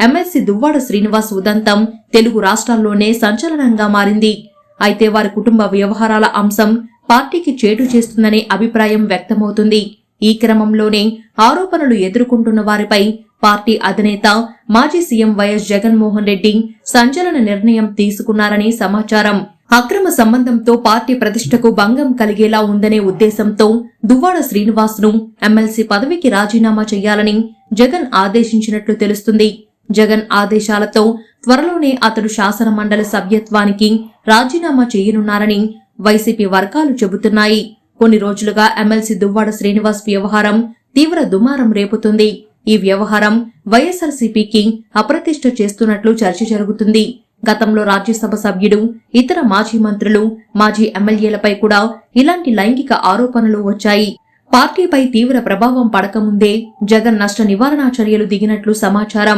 MLC Duvvada Srinivas ఉదంతం తెలుగు రాష్ట్రాల్లోనే సంచలనంగా మారింది. అయితే వారి కుటుంబ వ్యవహారాల అంశం పార్టీకి చేటు చేస్తుందనే అభిప్రాయం వ్యక్తమవుతుంది. ఈ క్రమంలోనే ఆరోపణలు ఎదుర్కొంటున్న వారిపై పార్టీ అధినేత మాజీ సీఎం వైఎస్ జగన్మోహన్ రెడ్డి సంచలన నిర్ణయం తీసుకున్నారని సమాచారం. అక్రమ సంబంధంతో పార్టీ ప్రతిష్టకు భంగం కలిగేలా ఉందనే ఉద్దేశంతో దువ్వాడ శ్రీనివాస్ ను ఎమ్మెల్సీ పదవికి రాజీనామా చేయాలని జగన్ ఆదేశించినట్లు తెలుస్తుంది. జగన్ ఆదేశాలతో త్వరలోనే అతడు శాసన మండలి సభ్యత్వానికి రాజీనామా చేయనున్నారని వైసీపీ వర్గాలు చెబుతున్నాయి. కొన్ని రోజులుగా ఎమ్మెల్సీ దువ్వాడ శ్రీనివాస్ వ్యవహారం తీవ్ర దుమారం రేపుతుంది. ఈ వ్యవహారం వైఎస్ఆర్సీపీకి అప్రతిష్ట చేస్తున్నట్లు చర్చ జరుగుతుంది. గతంలో రాజ్యసభ సభ్యుడు, ఇతర మాజీ మంత్రులు, మాజీ ఎమ్మెల్యేలపై కూడా ఇలాంటి లైంగిక ఆరోపణలు వచ్చాయి. పార్టీపై తీవ్ర ప్రభావం పడకముందే జగన్ నష్ట నివారణ చర్యలు దిగినట్లు సమాచారం.